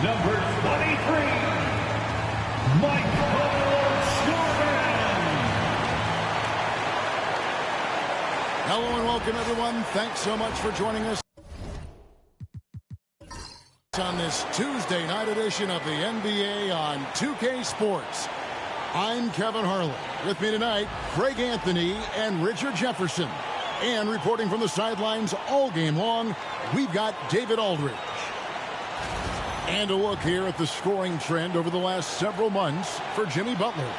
Number 23, Michael Jordan. Hello and welcome, everyone. Thanks so much for joining us on this Tuesday night edition of the NBA on 2K Sports. I'm Kevin Harlan. With me tonight, Craig Anthony and Richard Jefferson. And reporting from the sidelines all game long, we've got David Aldridge. And a look here at the scoring trend over the last several months for Jimmy Butler.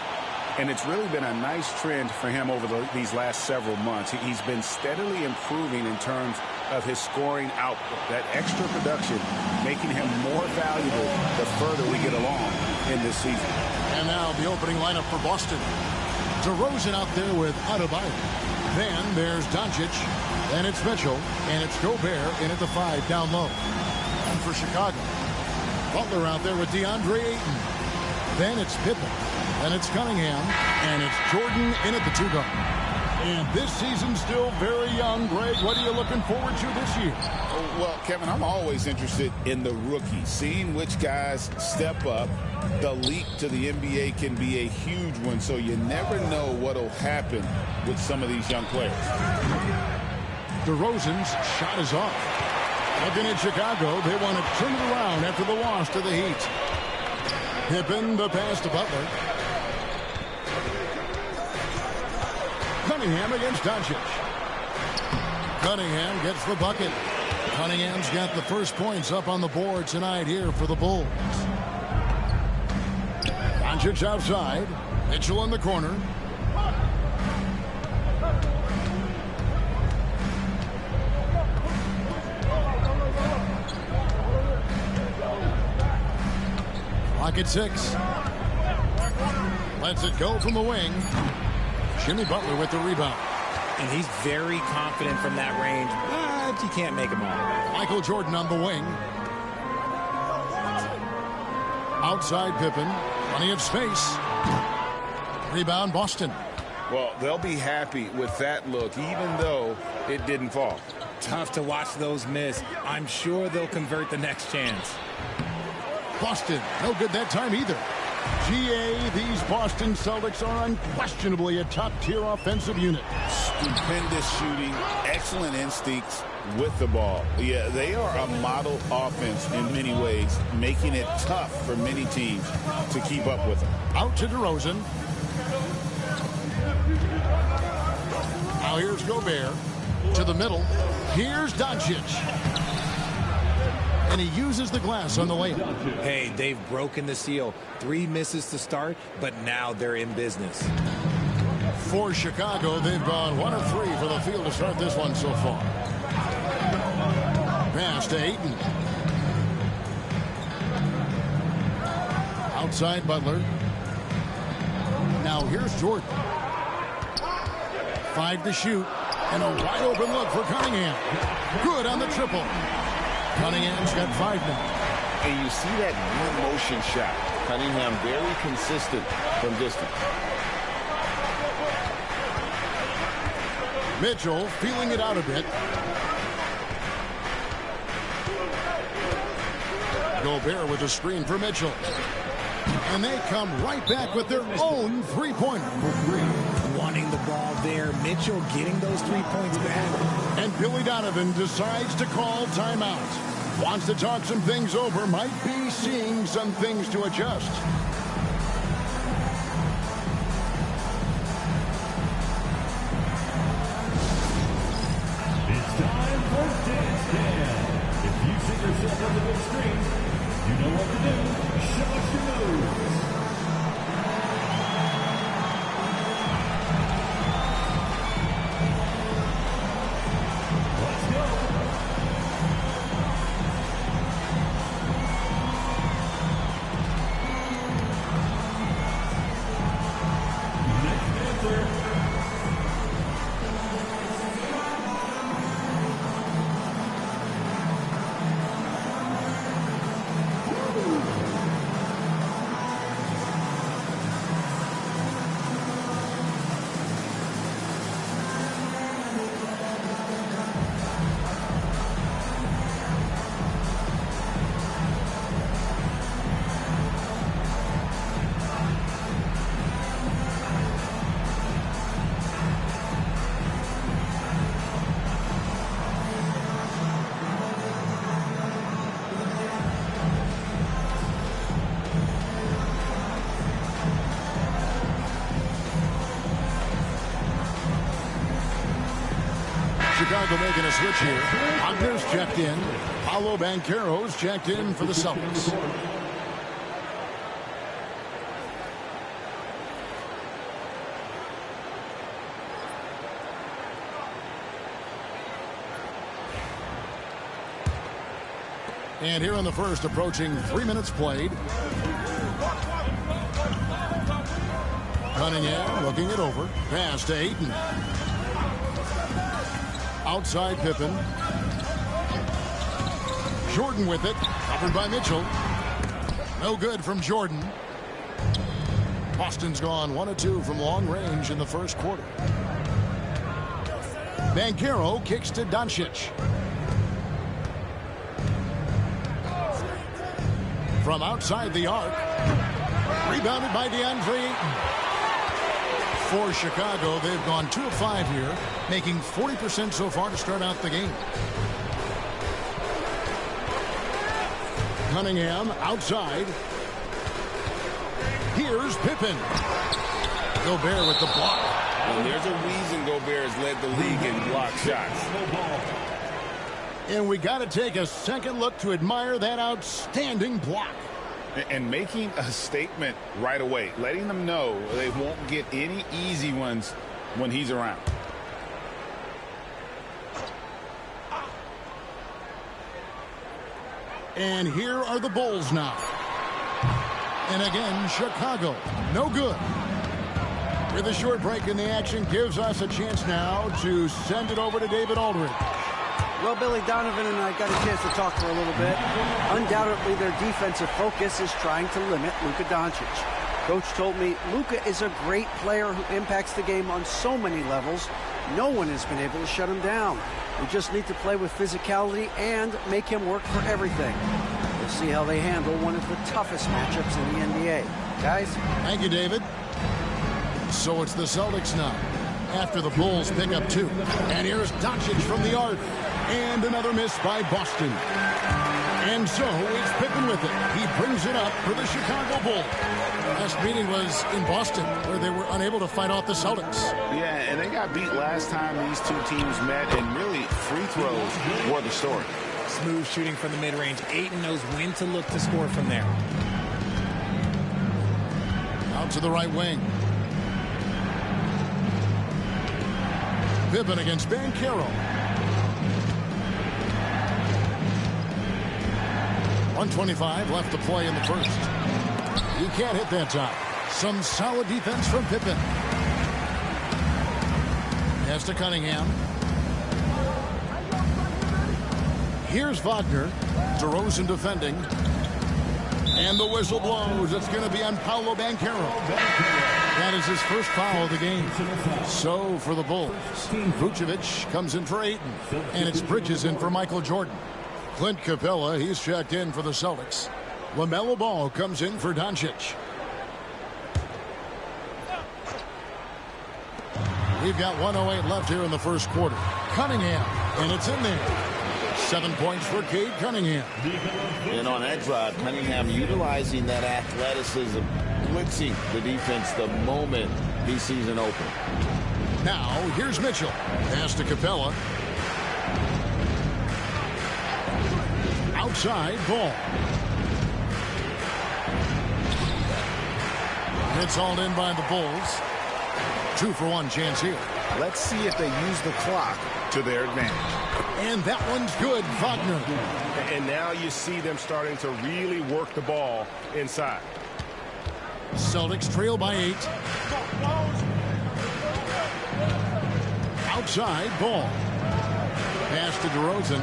And it's really been a nice trend for him over these last several months. He's been steadily improving in terms of his scoring output. That extra production making him more valuable the further we get along in this season. And now the opening lineup for Boston. DeRozan out there with Adebayo. Then there's Doncic. Then it's Mitchell. And it's Gobert in at the 5 down low. And for Chicago, Butler out there with DeAndre Ayton. Then it's Pippen. Then it's Cunningham. And it's Jordan in at the 2 guard. And this season's still very young. Greg, what are you looking forward to this year? Well, Kevin, I'm always interested in the rookies, seeing which guys step up. The leap to the NBA can be a huge one, so you never know what will happen with some of these young players. DeRozan's shot is off. Looking at Chicago, they want to turn it around after the loss to the Heat. Pippen, the pass to Butler. Cunningham against Doncic. Cunningham gets the bucket. Cunningham's got the first points up on the board tonight here for the Bulls. Doncic outside. Mitchell in the corner. Clock at 6. Lets it go from the wing. Jimmy Butler with the rebound. And he's very confident from that range, but you can't make him all. Michael Jordan on the wing. Outside Pippen. Plenty of space. Rebound Boston. Well, they'll be happy with that look, even though it didn't fall. Tough to watch those miss. I'm sure they'll convert the next chance. Boston, no good that time either. GA, these Boston Celtics are unquestionably a top-tier offensive unit. Stupendous shooting, excellent instincts with the ball. Yeah, they are a model offense in many ways, making it tough for many teams to keep up with them. Out to DeRozan. Now here's Gobert. To the middle. Here's Doncic. And he uses the glass on the layup. Hey, they've broken the seal. 3 misses to start, but now they're in business. For Chicago, they've gone 1 of 3 for the field to start this one so far. Pass to Ayton. Outside Butler. Now here's Jordan. 5 to shoot. And a wide open look for Cunningham. Good on the triple. Cunningham's got 5 now. And you see that one-motion shot. Cunningham very consistent from distance. Mitchell feeling it out a bit. Gobert with a screen for Mitchell. And they come right back with their own three-pointer. Wanting the ball there. Mitchell getting those 3 points back. And Billy Donovan decides to call timeout. Wants to talk some things over. Might be seeing some things to adjust. It's time for Dance Jam. If you see yourself on the big screen, you know what to do. Show us your moves. Let's go. Chicago making a switch here. Wagner's checked in. Paolo Banchero's checked in for the Celtics. And here in the first, approaching 3 minutes played. Cunningham looking it over. Pass to Ayton. Outside Pippen. Jordan with it. Covered by Mitchell. No good from Jordan. Boston's gone 1 of 2 from long range in the first quarter. Banchero kicks to Doncic. From outside the arc. Rebounded by DeAndre Ayton. For Chicago, they've gone 2 of 5 here, making 40% so far to start out the game. Cunningham outside. Here's Pippen. Gobert with the block. And there's a reason Gobert has led the league in block shots. And we got to take a second look to admire that outstanding block. And making a statement right away, letting them know they won't get any easy ones when he's around. And here are the Bulls now. And again, Chicago, no good. With a short break in the action, gives us a chance now to send it over to David Aldridge. Well, Billy, Donovan and I got a chance to talk for a little bit. Undoubtedly, their defensive focus is trying to limit Luka Doncic. Coach told me Luka is a great player who impacts the game on so many levels. No one has been able to shut him down. We just need to play with physicality and make him work for everything. We'll see how they handle one of the toughest matchups in the NBA. Guys? Thank you, David. So it's the Celtics now, after the Bulls pick up 2. And here's Doncic from the arc. And another miss by Boston. And so it's Pippen with it. He brings it up for the Chicago Bulls. Last meeting was in Boston, where they were unable to fight off the Celtics. Yeah, and they got beat last time these two teams met, and really free throws were the story. Smooth shooting from the mid-range. Ayton knows when to look to score from there. Out to the right wing. Pippen against Banchero. 1:25 left to play in the first. He can't hit that time. Some solid defense from Pippen. Pass to Cunningham. Here's Wagner. DeRozan defending. And the whistle blows. It's going to be on Paolo Banchero. That is his first foul of the game. So for the Bulls, Vucevic comes in for Ayton. And it's Bridges in for Michael Jordan. Clint Capella, he's checked in for the Celtics. LaMelo Ball comes in for Doncic. We've got 1:08 left here in the first quarter. Cunningham, and it's in there. 7 points for Cade Cunningham. And on that drive, Cunningham utilizing that athleticism, blitzing the defense the moment he sees an open. Now, here's Mitchell. Pass to Capella. Outside Ball. It's hauled in by the Bulls. 2-for-1 chance here. Let's see if they use the clock to their advantage. And that one's good, Wagner. And now you see them starting to really work the ball inside. Celtics trail by 8. Outside Ball. Pass to DeRozan.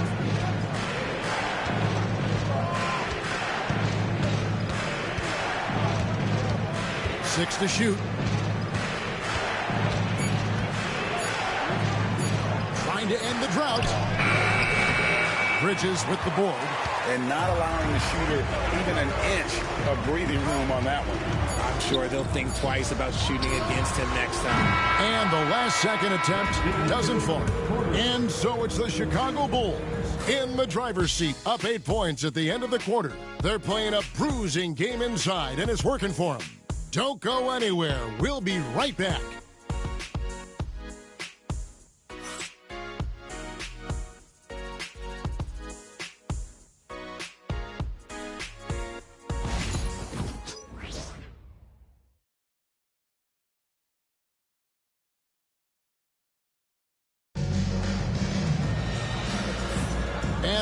Six to shoot. Trying to end the drought. Bridges with the board. And not allowing the shooter even an inch of breathing room on that one. I'm sure they'll think twice about shooting against him next time. And the last second attempt doesn't fall. And so it's the Chicago Bulls in the driver's seat, up 8 points at the end of the quarter. They're playing a bruising game inside, and it's working for them. Don't go anywhere. We'll be right back.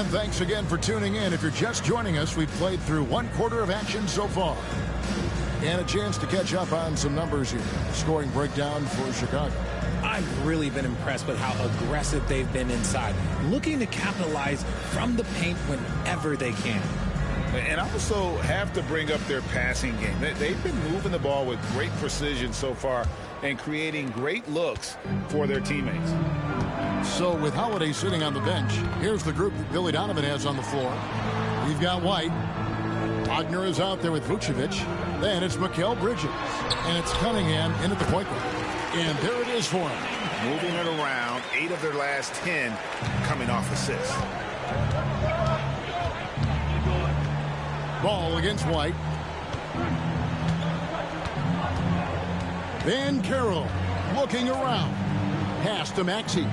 And thanks again for tuning in. If you're just joining us, we've played through 1/4 of action so far. And a chance to catch up on some numbers here. Scoring breakdown for Chicago. I've really been impressed with how aggressive they've been inside, looking to capitalize from the paint whenever they can. And I also have to bring up their passing game. They've been moving the ball with great precision so far and creating great looks for their teammates. So with Holiday sitting on the bench, here's the group that Billy Donovan has on the floor. We've got White. Wagner is out there with Vuk. Then it's Mikal Bridges. And it's Cunningham in at the point guard. And there it is for him. Moving it around, 8 of their last 10 coming off assists. Ball against White. Banchero looking around. Pass to Maxey.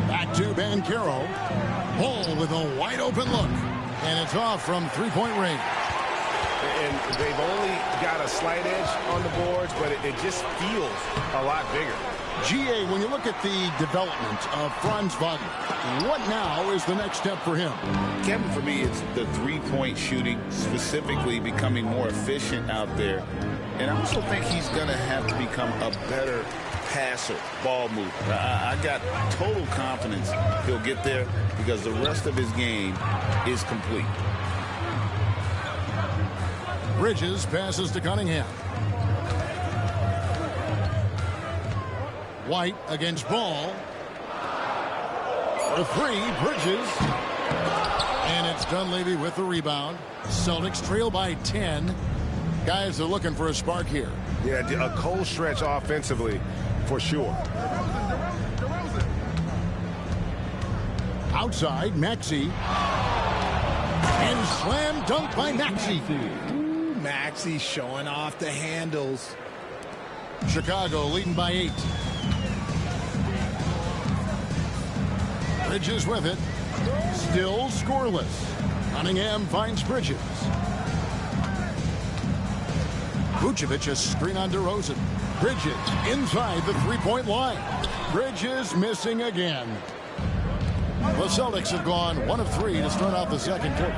Back to Banchero. Ball with a wide open look. And it's off from three-point range. And they've only got a slight edge on the boards, but it just feels a lot bigger. GA, when you look at the development of Franz Wagner, what now is the next step for him? Kevin, for me, it's the three-point shooting, specifically becoming more efficient out there. And I also think he's going to have to become a better passer, ball mover. I got total confidence he'll get there because the rest of his game is complete. Bridges passes to Cunningham. White against Ball. For three, Bridges. And it's Dunleavy with the rebound. Celtics trail by 10. Guys are looking for a spark here. Yeah, a cold stretch offensively, for sure. Outside, Maxey. And slam dunk by Maxey. Maxey showing off the handles. Chicago leading by 8. Bridges with it. Still scoreless. Cunningham finds Bridges. Vucevic a screen on DeRozan. Bridges inside the three-point line. Bridges missing again. The Celtics have gone 1 of 3 to start out the second quarter.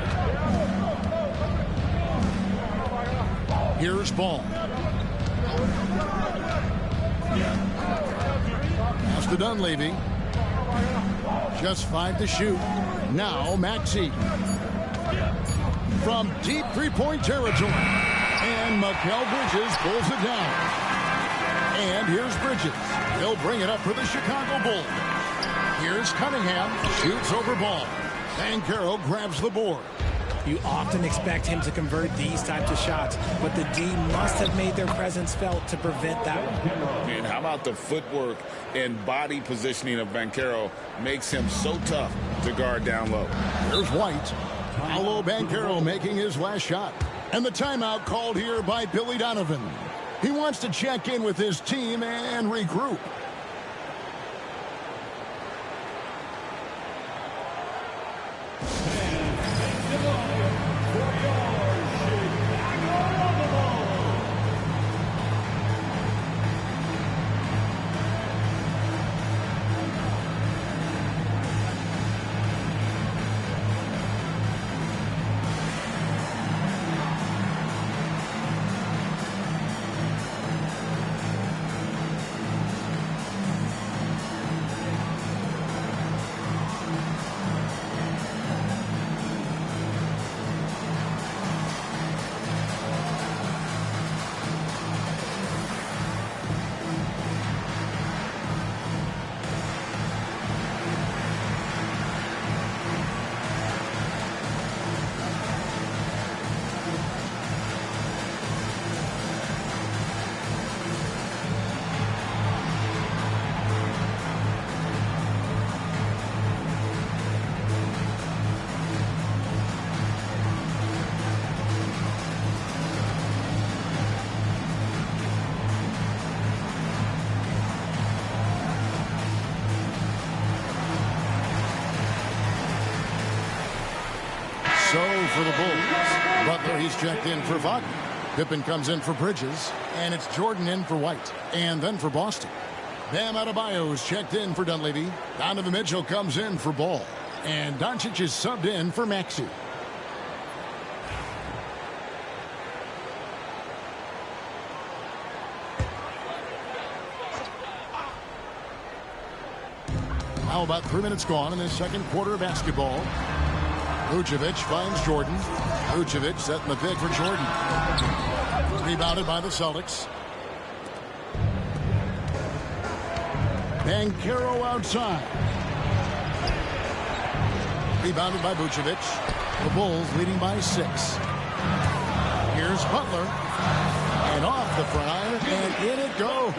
Here's Ball. Pass to Dunleavy. Just 5 to shoot. Now Maxey. From deep three-point territory. And Mikal Bridges pulls it down. And here's Bridges. He'll bring it up for the Chicago Bulls. Here's Cunningham. Shoots over Ball. Banchero grabs the board. You often expect him to convert these types of shots, but the D must have made their presence felt to prevent that one. And how about the footwork and body positioning of Banchero makes him so tough to guard down low. Here's White. Paolo Banchero making his last shot. And the timeout called here by Billy Donovan. He wants to check in with his team and regroup. So for the Bulls, Butler, he's checked in for Wagner. Pippen comes in for Bridges, and it's Jordan in for White, and then for Boston. Bam Adebayo is checked in for Dunleavy. Donovan Mitchell comes in for Ball. And Doncic is subbed in for Maxey. Now about 3 minutes gone in the second quarter of basketball. Vucevic finds Jordan. Vucevic setting the pick for Jordan. Rebounded by the Celtics. Banchero outside. Rebounded by Vucevic. The Bulls leading by 6. Here's Butler. And off the front iron, and in it goes.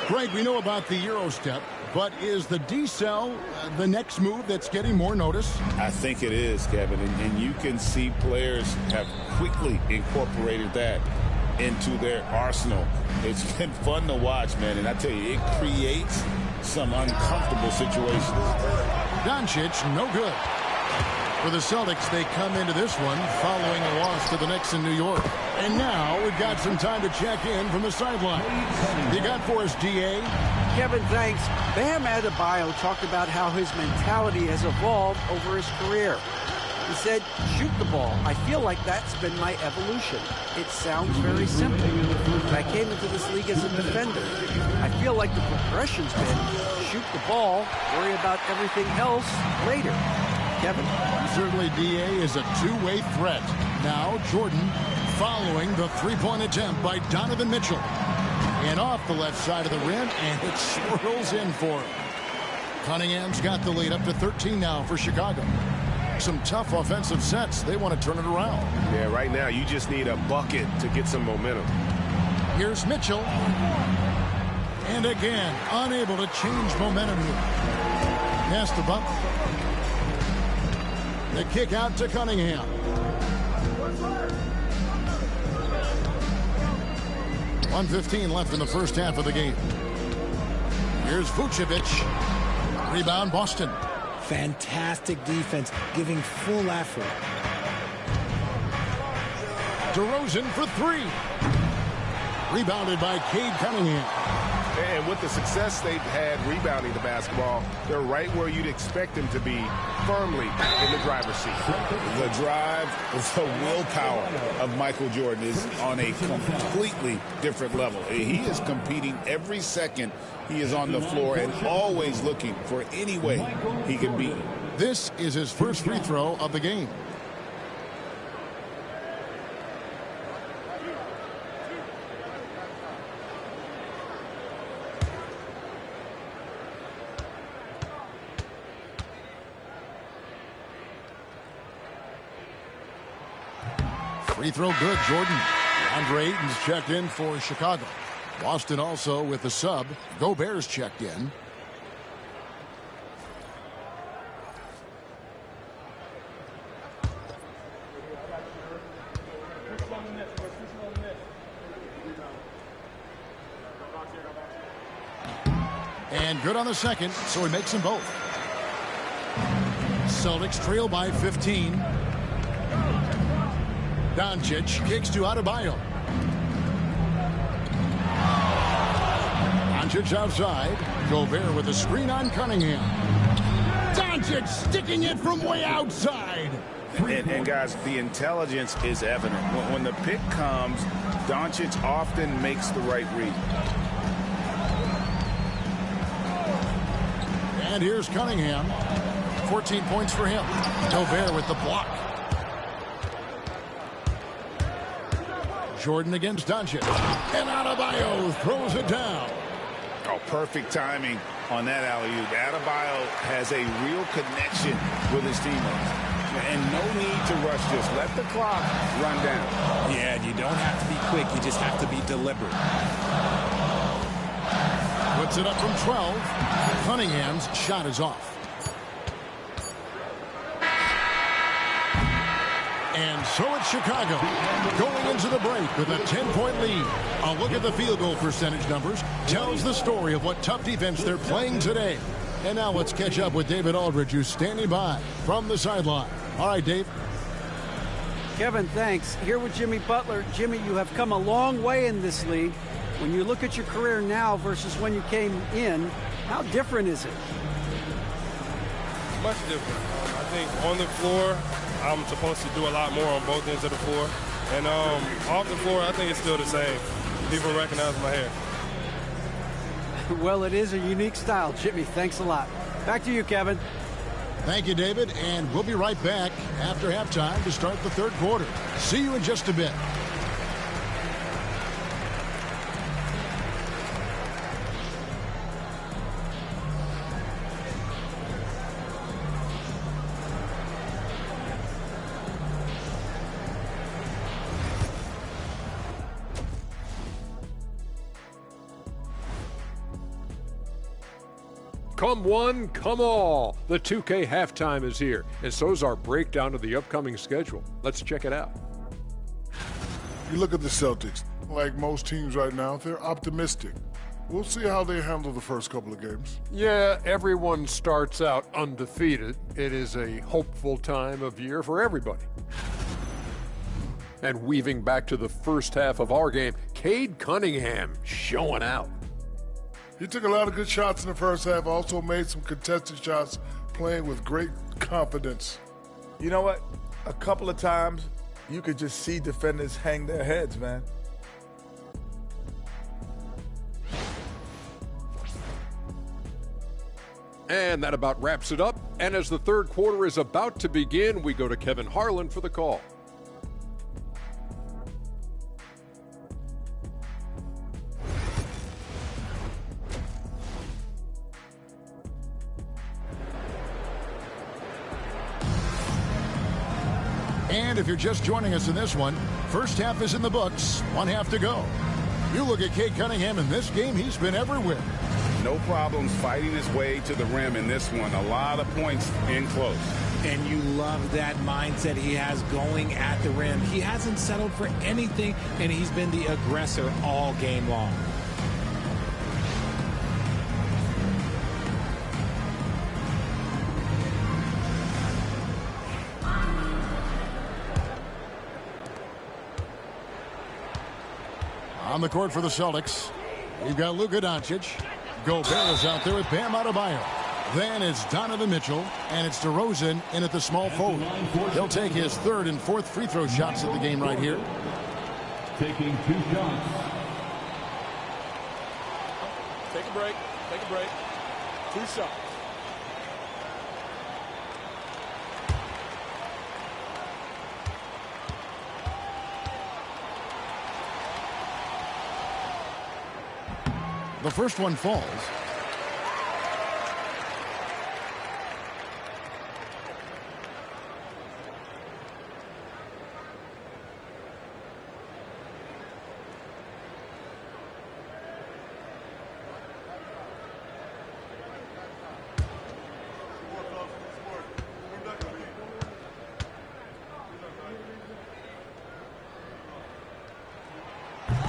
Greg, we know about the Euro step, but is the decel the next move that's getting more notice? I think it is, Kevin, and you can see players have quickly incorporated that into their arsenal. It's been fun to watch, man, and I tell you, it creates some uncomfortable situations. Doncic, no good. For the Celtics, they come into this one following a loss to the Knicks in New York. And now we've got some time to check in from the sideline. You got for us, D.A.? Kevin, thanks. Bam Adebayo talked about how his mentality has evolved over his career. He said, shoot the ball. I feel like that's been my evolution. It sounds very simple. I came into this league as a defender. I feel like the progression's been shoot the ball, worry about everything else later. Kevin? Certainly, D.A. is a two-way threat. Now, Jordan following the three-point attempt by Donovan Mitchell. And off the left side of the rim, and it swirls in for him. Cunningham's got the lead up to 13 now for Chicago. Some tough offensive sets. They want to turn it around. Yeah, right now you just need a bucket to get some momentum. Here's Mitchell. And again, unable to change momentum here. Pass to Butler. The kick out to Cunningham. .115 left in the first half of the game. Here's Vucevic. Rebound, Boston. Fantastic defense, giving full effort. DeRozan for 3. Rebounded by Cade Cunningham. And with the success they've had rebounding the basketball, they're right where you'd expect them to be, firmly in the driver's seat. The drive, the willpower of Michael Jordan is on a completely different level. He is competing every second he is on the floor and always looking for any way he can beat. This is his first free throw of the game. Free throw good, Jordan. Andre Ayton's checked in for Chicago. Boston also with the sub. Gobert's checked in. And good on the second, so he makes them both. Celtics trail by 15. Doncic kicks to Adebayo. Doncic outside. Gobert with a screen on Cunningham. Doncic sticking it from way outside. And guys, the intelligence is evident. When the pick comes, Doncic often makes the right read. And here's Cunningham. 14 points for him. Gobert with the block. Jordan against Doncic. And Adebayo throws it down. Oh, perfect timing on that alley-oop. Adebayo has a real connection with his teammates. And no need to rush this. Let the clock run down. Yeah, you don't have to be quick. You just have to be deliberate. Puts it up from 12. Cunningham's shot is off. And so it's Chicago going into the break with a 10-point lead. A look at the field goal percentage numbers tells the story of what tough defense they're playing today. And now let's catch up with David Aldridge, who's standing by from the sideline. All right, Dave. Kevin, thanks. Here with Jimmy Butler. Jimmy, you have come a long way in this league. When you look at your career now versus when you came in, how different is it? Much different. think on the floor, I'm supposed to do a lot more on both ends of the floor. And off the floor, I think it's still the same. People recognize my hair. Well, it is a unique style, Jimmy. Thanks a lot. Back to you, Kevin. Thank you, David, and we'll be right back after halftime to start the third quarter. See you in just a bit. Come one, come all. The 2K halftime is here, and so is our breakdown of the upcoming schedule. Let's check it out. You look at the Celtics. Like most teams right now, they're optimistic. We'll see how they handle the first couple of games. Yeah, everyone starts out undefeated. It is a hopeful time of year for everybody. And weaving back to the first half of our game, Cade Cunningham showing out. He took a lot of good shots in the first half, also made some contested shots, playing with great confidence. You know what? A couple of times, you could just see defenders hang their heads, man. And that about wraps it up. And as the third quarter is about to begin, we go to Kevin Harlan for the call. And if you're just joining us in this one, first half is in the books, one half to go. You look at Cade Cunningham in this game, he's been everywhere. No problems fighting his way to the rim in this one. A lot of points in close. And you love that mindset he has going at the rim. He hasn't settled for anything, and he's been the aggressor all game long. On the court for the Celtics, we've got Luka Doncic. Gobert is out there with Bam Adebayo. Then it's Donovan Mitchell, and it's DeRozan in at the small forward. He'll take his third and fourth free throw shots of the game right here. Taking 2 shots. Take a break. Take a break. 2 shots. The first one falls.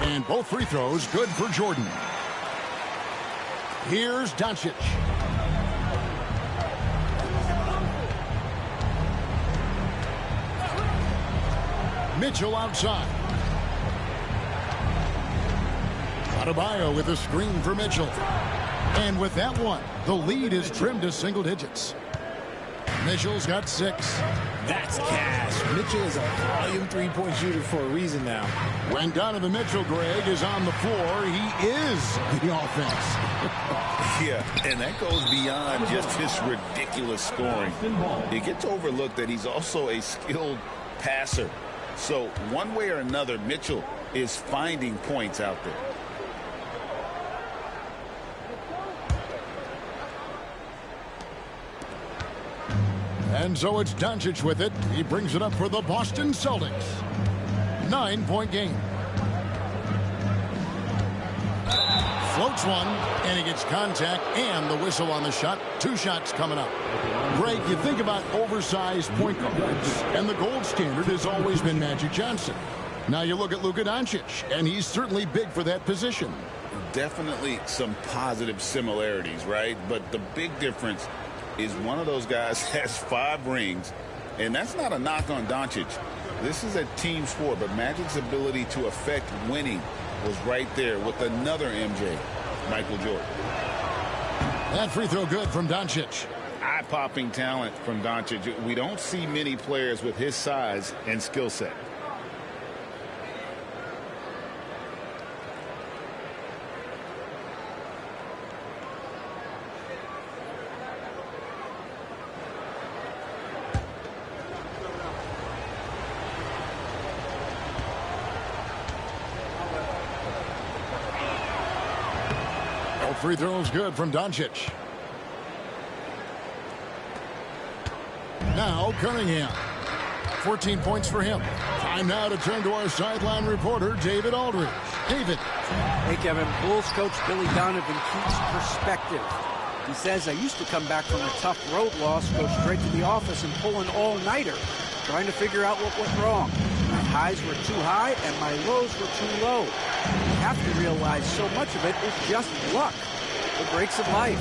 And both free throws good for Jordan. Here's Doncic. Mitchell outside. Adebayo with a screen for Mitchell. And with that one, the lead is trimmed to single digits. Mitchell's got 6. That's cash. Mitchell is a volume three-point shooter for a reason now. When Donovan Mitchell, Greg, is on the floor, he is the offense. Yeah, and that goes beyond just his ridiculous scoring. It gets overlooked that he's also a skilled passer. So one way or another, Mitchell is finding points out there. And so it's Doncic with it. He brings it up for the Boston Celtics. 9-point game. Floats one, and he gets contact and the whistle on the shot. 2 shots coming up. Greg, you think about oversized point guards, and the gold standard has always been Magic Johnson. Now you look at Luka Doncic, and he's certainly big for that position. Definitely some positive similarities, right? But the big difference is one of those guys has 5 rings, and that's not a knock on Doncic. This is a team sport, but Magic's ability to affect winning was right there with another MJ, Michael Jordan. That free throw good from Doncic. eye-popping talent from Doncic. We don't see many players with his size and skill set. Free throws good from Doncic. Now Cunningham. 14 points for him. Time now to turn to our sideline reporter, David Aldridge. David. Hey, Kevin. Bulls coach Billy Donovan keeps perspective. He says, I used to come back from a tough road loss, go straight to the office and pull an all-nighter, trying to figure out what went wrong. My highs were too high and my lows were too low. You have to realize so much of it is just luck. The breaks of life.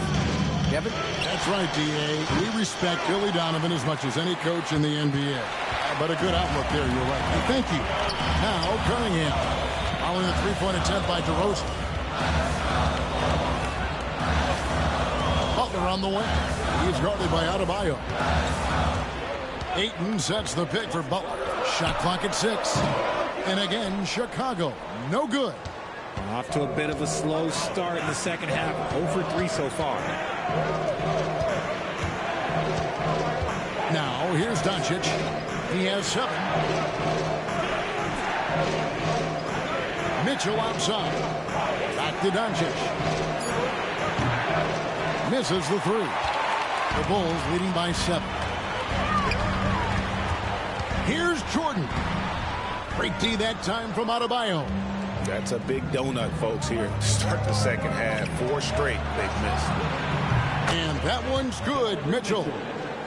Kevin? That's right, D.A. We respect Billy Donovan as much as any coach in the NBA. But a good outlook there, you're right. And thank you. Now, Cunningham. Following a three-point attempt by DeRozan. Butler on the wing. He's guarded by Adebayo. Ayton sets the pick for Butler. Shot clock at 6. And again, Chicago. No good. Off to a bit of a slow start in the second half. 0 for 3 so far. Now, here's Doncic. He has 7. Mitchell outside. Back to Doncic. Misses the 3. The Bulls leading by 7. Here's Jordan. Break D that time from Adebayo. That's a big donut, folks, here to start the second half. 4 straight they've missed. And that one's good, Mitchell.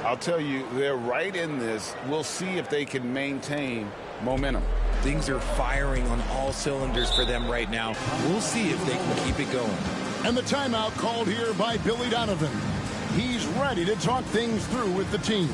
I'll tell you, they're right in this. We'll see if they can maintain momentum. Things are firing on all cylinders for them right now. We'll see if they can keep it going. And the timeout called here by Billy Donovan. He's ready to talk things through with the team.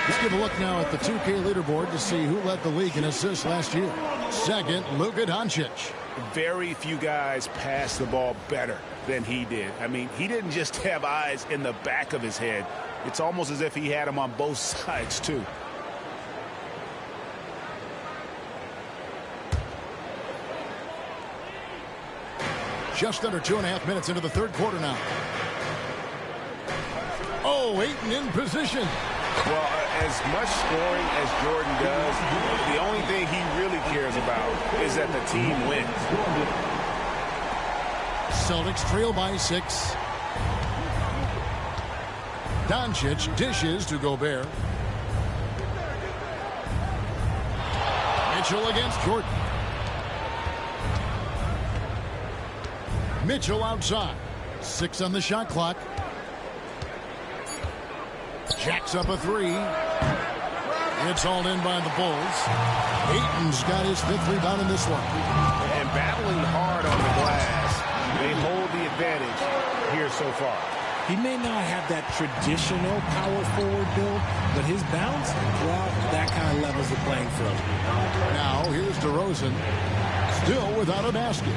Let's give a look now at the 2K leaderboard to see who led the league in assists last year. Second, Luka Doncic. Very few guys pass the ball better than he did. I mean, he didn't just have eyes in the back of his head. It's almost as if he had them on both sides, too. Just under 2.5 minutes into the third quarter now. Oh, Ayton in position. Well, as much scoring as Jordan does, the only thing he really cares about is that the team wins. Celtics trail by 6. Doncic dishes to Gobert. Mitchell against Jordan. Mitchell outside. 6 on the shot clock. Jacks up a 3. It's all in by the Bulls. Ayton's got his 5th rebound in this one. And battling hard on the glass, they hold the advantage here so far. He may not have that traditional power forward build, but his bounce, well, that kind of levels the playing field. Now here's DeRozan, still without a basket.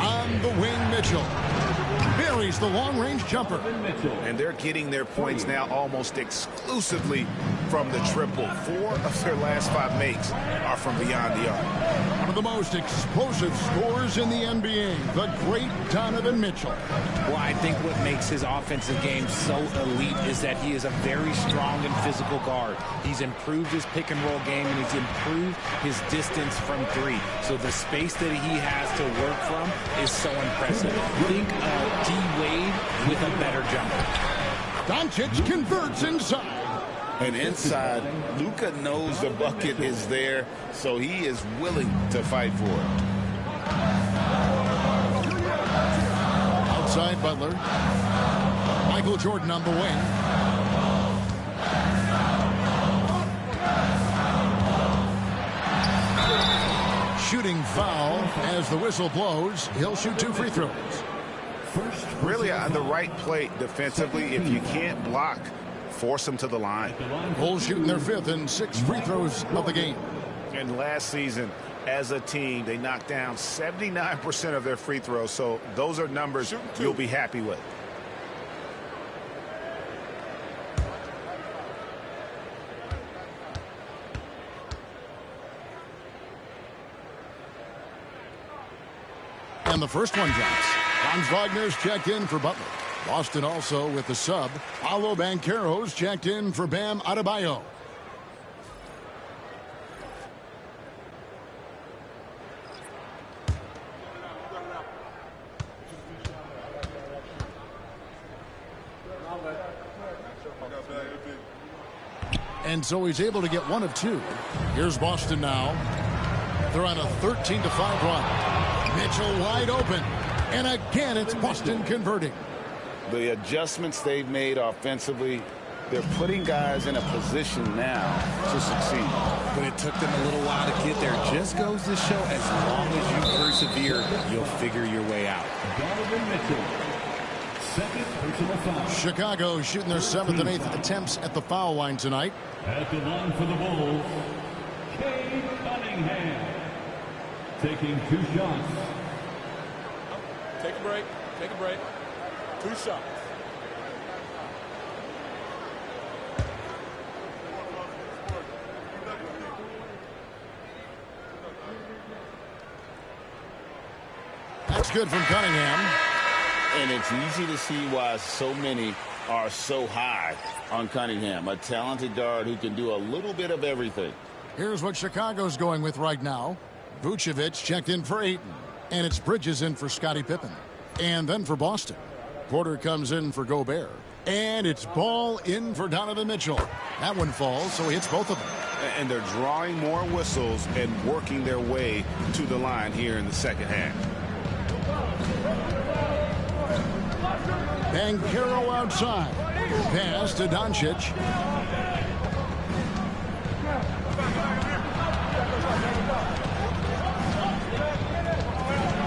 On the wing, Mitchell buries the long-range jumper. And they're getting their points now almost exclusively from the triple. 4 of their last 5 makes are from beyond the arc. One of the most explosive scorers in the NBA, the great Donovan Mitchell. Well, I think what makes his offensive game so elite is that he is a very strong and physical guard. He's improved his pick-and-roll game, and he's improved his distance from 3. So the space that he has to work from is so impressive. Think of D-Wade with a better jumper. Doncic converts inside. And inside, Luka knows the bucket is there, so he is willing to fight for it. Outside Butler. Michael Jordan on the wing. Shooting foul as the whistle blows. He'll shoot 2 free throws. Really on the right play defensively. If you can't block, force them to the line. Bulls shooting their 5th and 6th free throws of the game. And last season, as a team, they knocked down 79% of their free throws. So those are numbers you'll be happy with. And the first one drops. Franz Wagner's checked in for Butler. Boston also with the sub. Paolo Banchero's checked in for Bam Adebayo. And so he's able to get 1 of 2. Here's Boston now. They're on a 13-5 run. Mitchell wide open. And again, it's Boston converting. The adjustments they've made offensively, they're putting guys in a position now to succeed. But it took them a little while to get there. Just goes to show as long as you persevere, you'll figure your way out. Donovan Mitchell. Second personal foul. Chicago shooting their 7th and 8th attempts at the foul line tonight. At the line for the Bulls, Cade Cunningham. Taking 2 shots. Take a break. Take a break. 2 shots. That's good from Cunningham. And it's easy to see why so many are so high on Cunningham, a talented guard who can do a little bit of everything. Here's what Chicago's going with right now. Vucevic checked in for Ayton. And it's Bridges in for Scottie Pippen. And then for Boston, Porter comes in for Gobert. And it's Ball in for Donovan Mitchell. That one falls, so he hits both of them. And they're drawing more whistles and working their way to the line here in the second half. Banchero outside. Pass to Doncic.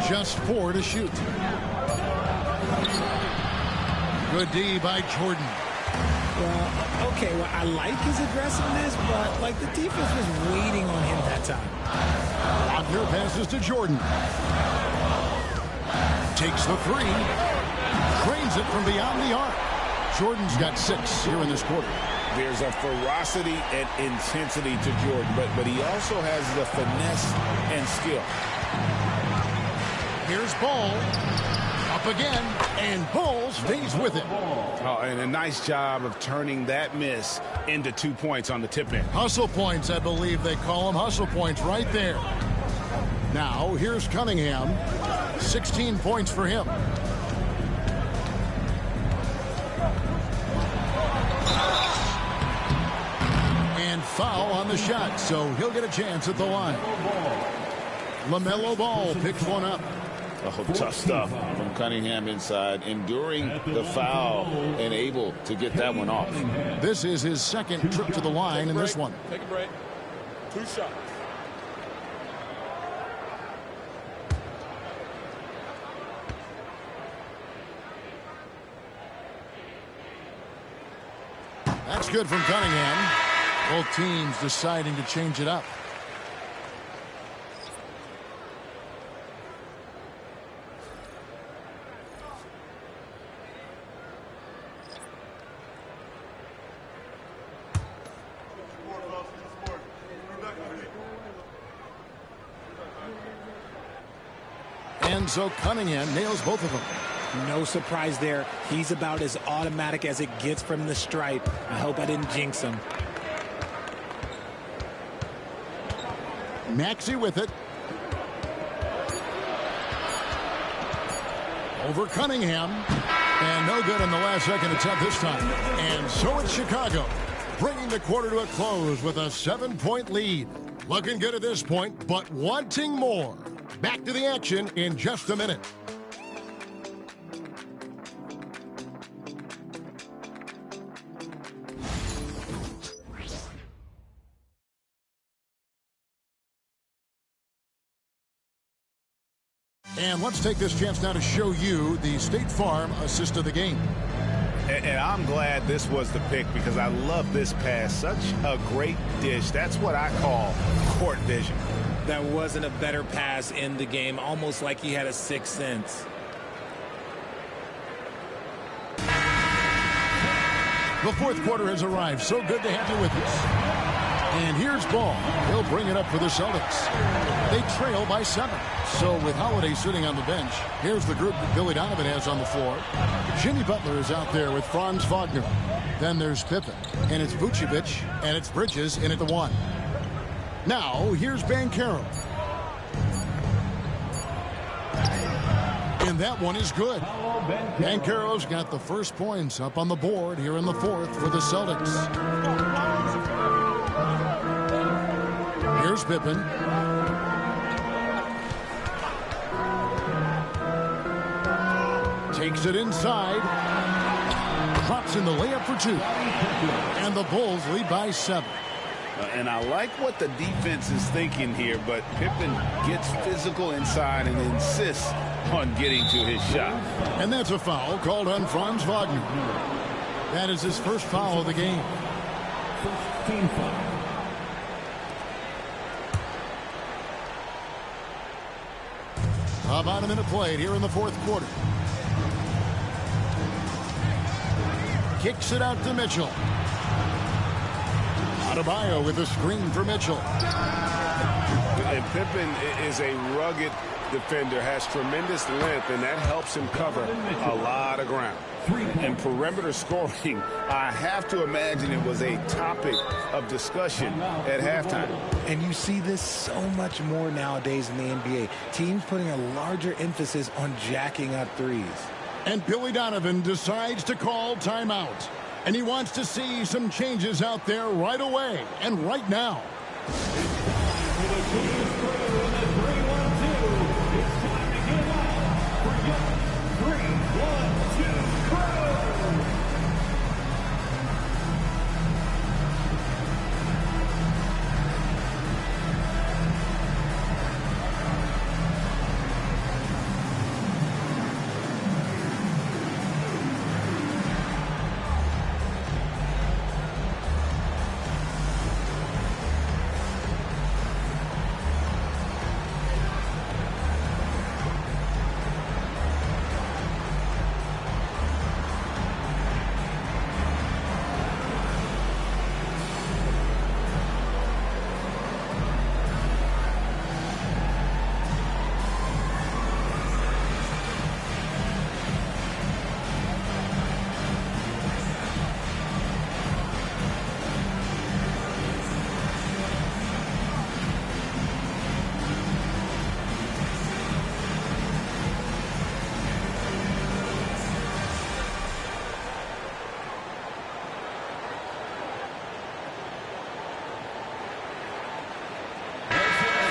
Just 4 to shoot. Good D by Jordan. Well, okay, well, I like his aggressiveness, but, like, the defense was waiting on him that time. Wagner passes to Jordan. Takes the 3. Trains it from beyond the arc. Jordan's got 6 here in this quarter. There's a ferocity and intensity to Jordan, but he also has the finesse and skill. Here's Ball. Up again, and Ball stays with him. Oh, and a nice job of turning that miss into 2 points on the tip in. Hustle points, I believe they call them. Hustle points right there. Now, here's Cunningham. 16 points for him. And foul on the shot, so he'll get a chance at the line. LaMelo Ball picks one up. Oh, tough stuff from Cunningham inside, enduring the foul and able to get that one off. This is his second trip to the line in this one. Take a break. 2 shots. That's good from Cunningham. Both teams deciding to change it up. And so Cunningham nails both of them. No surprise there. He's about as automatic as it gets from the stripe. I hope I didn't jinx him. Maxey with it. Over Cunningham. And no good in the last second attempt this time. And so it's Chicago, bringing the quarter to a close with a 7-point lead. Looking good at this point, but wanting more. Back to the action in just a minute. And let's take this chance now to show you the State Farm assist of the game. And I'm glad this was the pick because I love this pass. Such a great dish. That's what I call court vision. That wasn't a better pass in the game, almost like he had a sixth sense. The fourth quarter has arrived. So good to have you with us. And here's Ball. He'll bring it up for the Celtics. They trail by 7. So with Holiday sitting on the bench, here's the group that Billy Donovan has on the floor. Jimmy Butler is out there with Franz Wagner. Then there's Pippen. And it's Vucevic. And it's Bridges in at the 1. Now, here's Banchero. And that one is good. Banchero's got the first points up on the board here in the fourth for the Celtics. Here's Pippen. Takes it inside. Drops in the layup for 2. And the Bulls lead by 7. And I like what the defense is thinking here, but Pippen gets physical inside and insists on getting to his shot. And that's a foul called on Franz Wagner. That is his first foul of the game. Team foul. About a minute played here in the fourth quarter. Kicks it out to Mitchell. Adebayo with a screen for Mitchell. And Pippen is a rugged defender, has tremendous length, and that helps him cover a lot of ground. And perimeter scoring, I have to imagine it was a topic of discussion at halftime. And you see this so much more nowadays in the NBA. Teams putting a larger emphasis on jacking up threes. And Billy Donovan decides to call timeout. And he wants to see some changes out there right away and right now.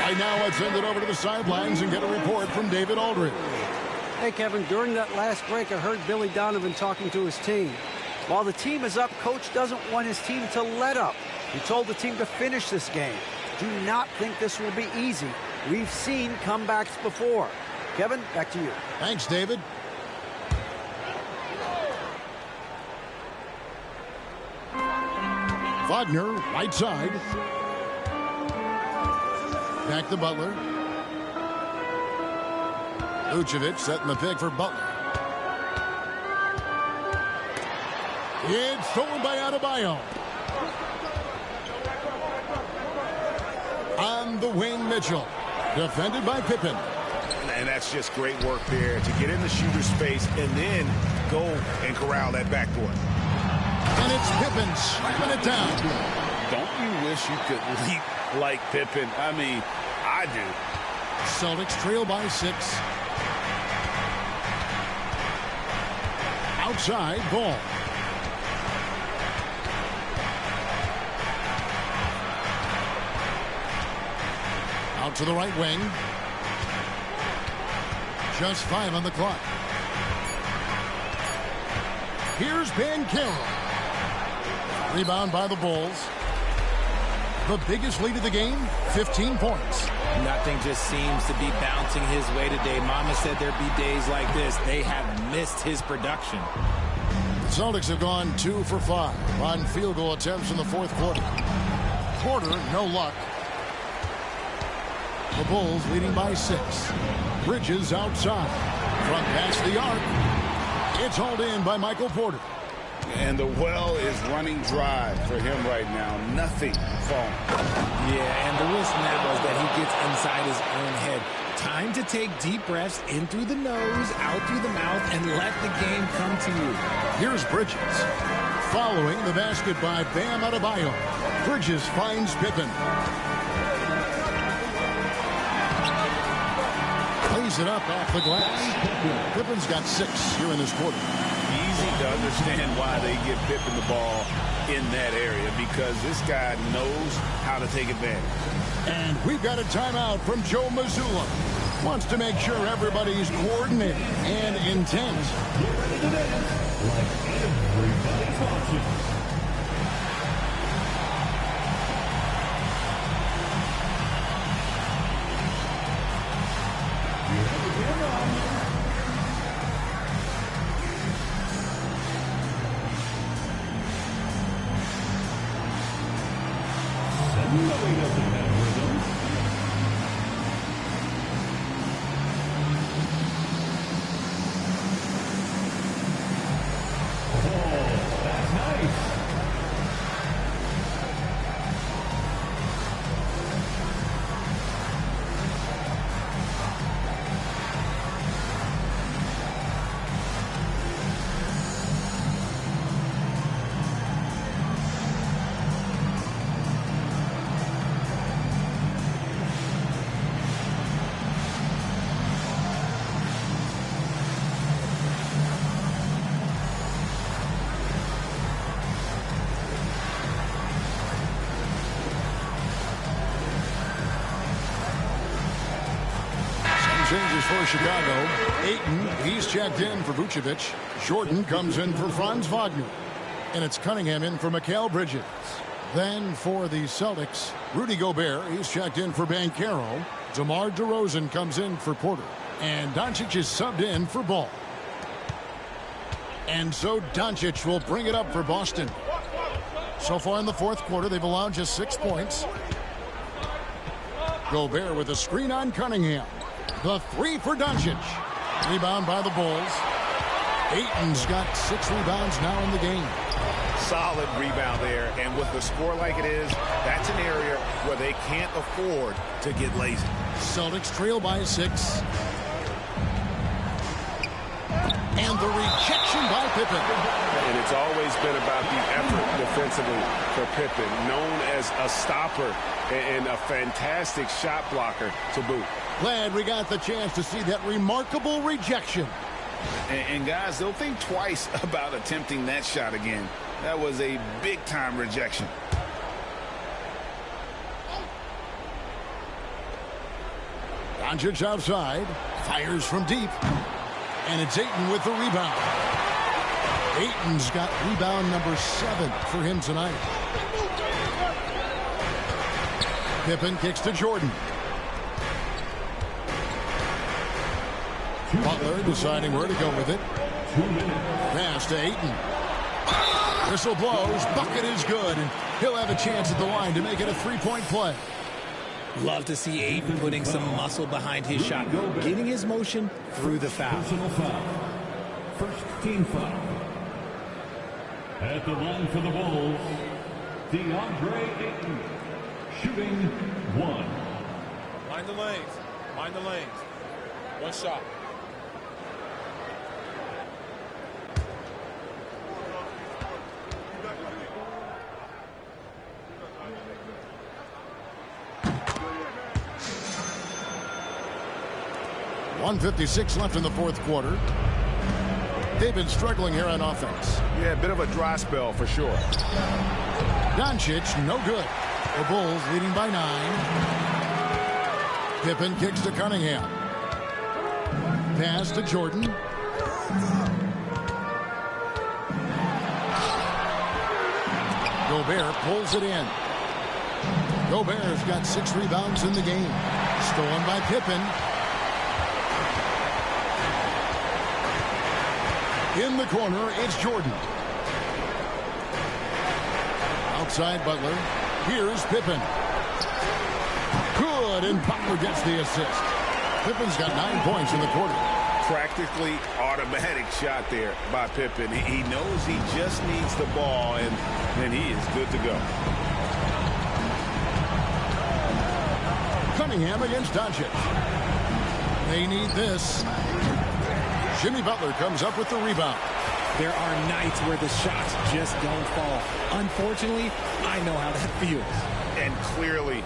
Right now, let's send it over to the sidelines and get a report from David Aldridge. Hey, Kevin, during that last break, I heard Billy Donovan talking to his team. While the team is up, Coach doesn't want his team to let up. He told the team to finish this game. Do not think this will be easy. We've seen comebacks before. Kevin, back to you. Thanks, David. Wagner, right side. Back to Butler. Vucevic setting the pick for Butler. It's stolen by Adebayo. On the wing, Mitchell. Defended by Pippen. And that's just great work there to get in the shooter space and then go and corral that backboard. And it's Pippen slapping it down. Don't you wish you could leap like Pippen? I mean, I do. Celtics trail by 6. Outside, Ball. Out to the right wing. Just 5 on the clock. Here's Banchero. Rebound by the Bulls. The biggest lead of the game, 15 points. Nothing just seems to be bouncing his way today. Mama said there'd be days like this. They have missed his production. The Celtics have gone 2 for 5 on field goal attempts in the fourth quarter. Porter, no luck. The Bulls leading by 6. Bridges outside. From past the arc. It's hauled in by Michael Porter. And the well is running dry for him right now. Nothing falling. Yeah, and the risk now is that he gets inside his own head. Time to take deep breaths in through the nose, out through the mouth, and let the game come to you. Here's Bridges. Following the basket by Bam Adebayo. Bridges finds Pippen. Plays it up off the glass. Pippen's got 6 here in this quarter. Easy to understand why they give Pippen the ball in that area, because this guy knows how to take advantage. And we've got a timeout from Joe Mazzulla. Wants to make sure everybody's coordinated and intent. Get ready to dance like everybody's watching. Changes for Chicago. Ayton, he's checked in for Vucevic. Jordan comes in for Franz Wagner. And it's Cunningham in for Mikal Bridges. Then for the Celtics, Rudy Gobert, he's checked in for Banchero. DeMar DeRozan comes in for Porter. And Doncic is subbed in for Ball. And so Doncic will bring it up for Boston. So far in the fourth quarter, they've allowed just 6 points. Gobert with a screen on Cunningham. The 3 for Doncic. Rebound by the Bulls. Ayton's got 6 rebounds now in the game. Solid rebound there, and with the score like it is, that's an area where they can't afford to get lazy. Celtics trail by 6. And the rejection by Pippen. And it's always been about the effort defensively for Pippen, known as a stopper and a fantastic shot blocker to boot. Glad we got the chance to see that remarkable rejection. And guys, they'll think twice about attempting that shot again. That was a big-time rejection. Doncic outside. Fires from deep. And it's Ayton with the rebound. Ayton's got rebound number 7 for him tonight. Pippen kicks to Jordan. Butler deciding where to go with it. Pass to Ayton. Whistle blows. Bucket is good. And he'll have a chance at the line to make it a three-point play. Love to see Ayton putting some muscle behind his shot, getting his motion through the foul. Personal foul. First team foul. At the line for the Bulls, DeAndre Ayton, shooting 1. Mind the lanes. Mind the lanes. One shot. .156 left in the fourth quarter. They've been struggling here on offense. Yeah, a bit of a dry spell for sure. Doncic, no good. The Bulls leading by 9. Pippen kicks to Cunningham. Pass to Jordan. Gobert pulls it in. Gobert's got 6 rebounds in the game. Stolen by Pippen. In the corner, it's Jordan. Outside Butler. Here's Pippen. Good, and Butler gets the assist. Pippen's got 9 points in the quarter. Practically automatic shot there by Pippen. He knows he just needs the ball, and then he is good to go. Cunningham against Doncic. They need this. Jimmy Butler comes up with the rebound. There are nights where the shots just don't fall. Unfortunately, I know how that feels. And clearly,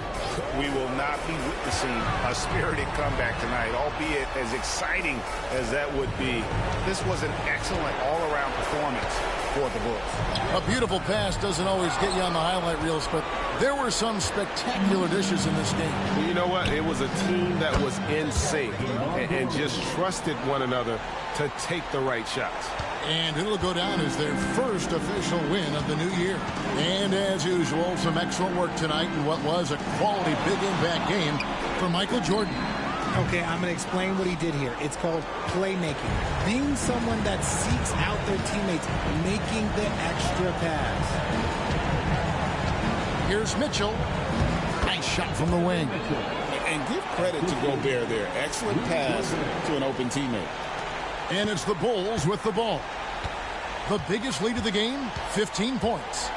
we will not be witnessing a spirited comeback tonight, albeit as exciting as that would be. This was an excellent all-around performance for the Bulls. A beautiful pass doesn't always get you on the highlight reels, but there were some spectacular dishes in this game. Well, you know what? It was a team that was in sync and just trusted one another to take the right shots. And it'll go down as their first official win of the new year. And as usual, some excellent work tonight in what was a quality big impact game for Michael Jordan. Okay, I'm going to explain what he did here. It's called playmaking. Being someone that seeks out their teammates, making the extra pass. Here's Mitchell. Nice shot from the wing. And give credit to Gobert there. Excellent pass to an open teammate. And it's the Bulls with the ball. The biggest lead of the game, 15 points.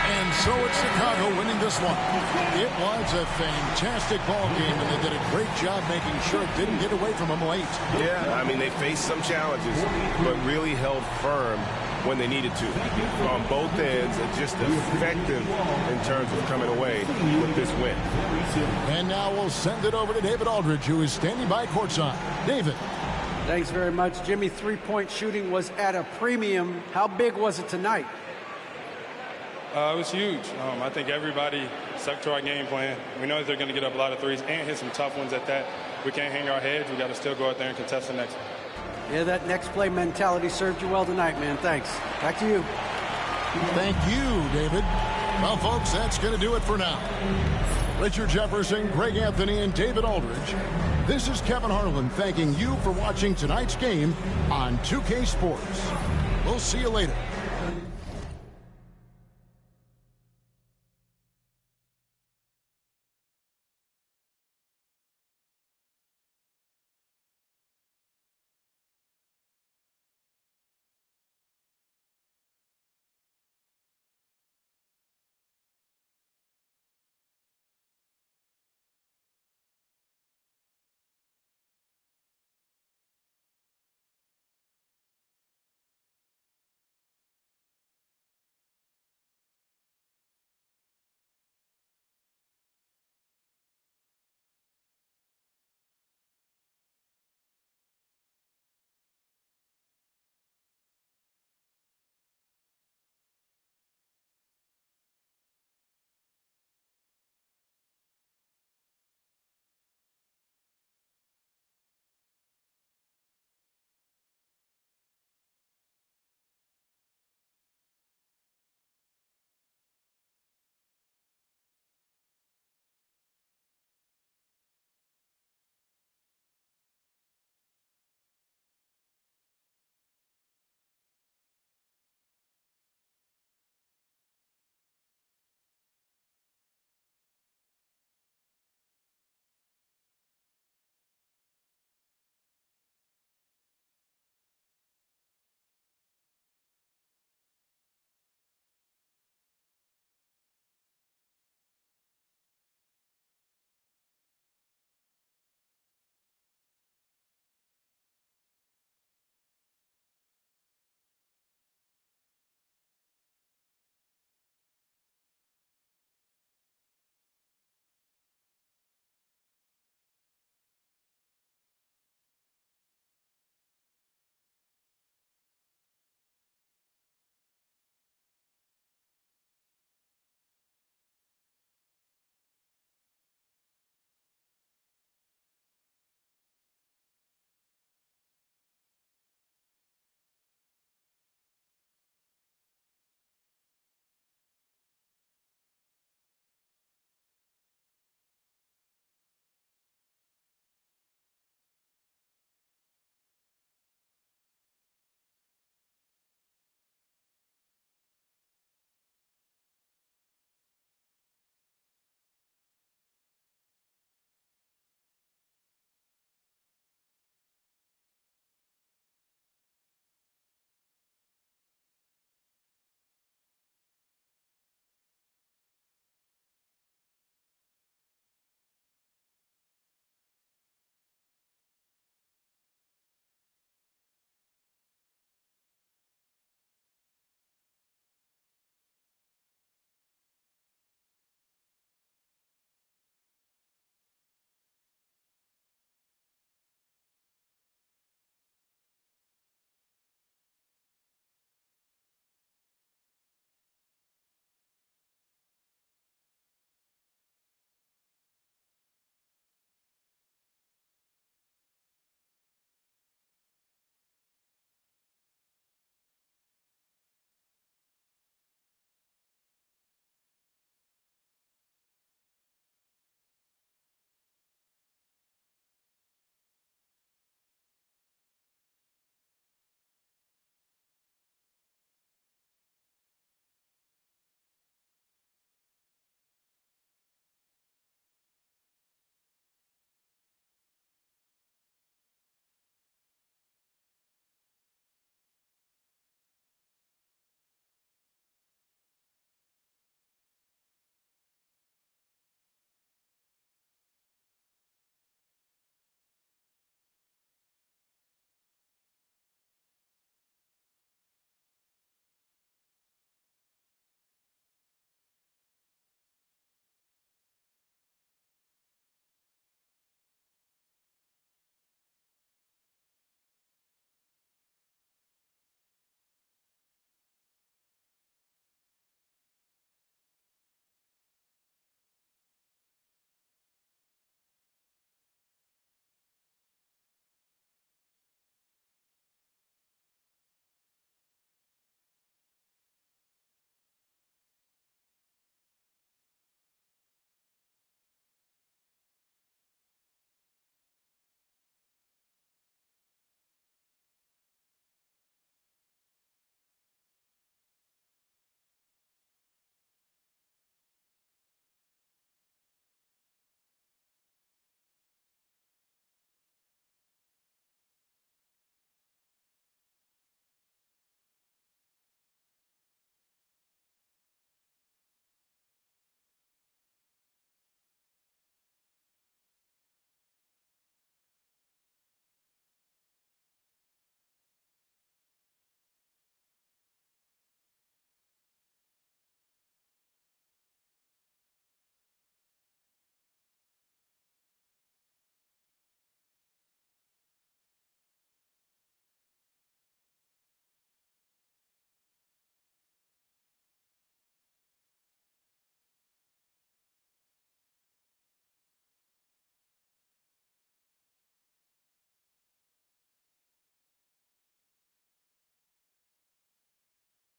And so it's Chicago winning this one. It was a fantastic ball game, and they did a great job making sure it didn't get away from them late. Yeah, I mean, they faced some challenges, but really held firm when they needed to. On both ends, and just effective in terms of coming away with this win. And now we'll send it over to David Aldridge, who is standing by courtside. David. Thanks very much, Jimmy. Three-point shooting was at a premium. How big was it tonight? It was huge. I think everybody stuck to our game plan. We know that they're going to get up a lot of threes and hit some tough ones at that. We can't hang our heads. We got to still go out there and contest the next one. Yeah, that next play mentality served you well tonight, man. Thanks. Back to you. Thank you, David. Well, folks, that's going to do it for now. Richard Jefferson, Greg Anthony, and David Aldridge. This is Kevin Harlan thanking you for watching tonight's game on 2K Sports. We'll see you later.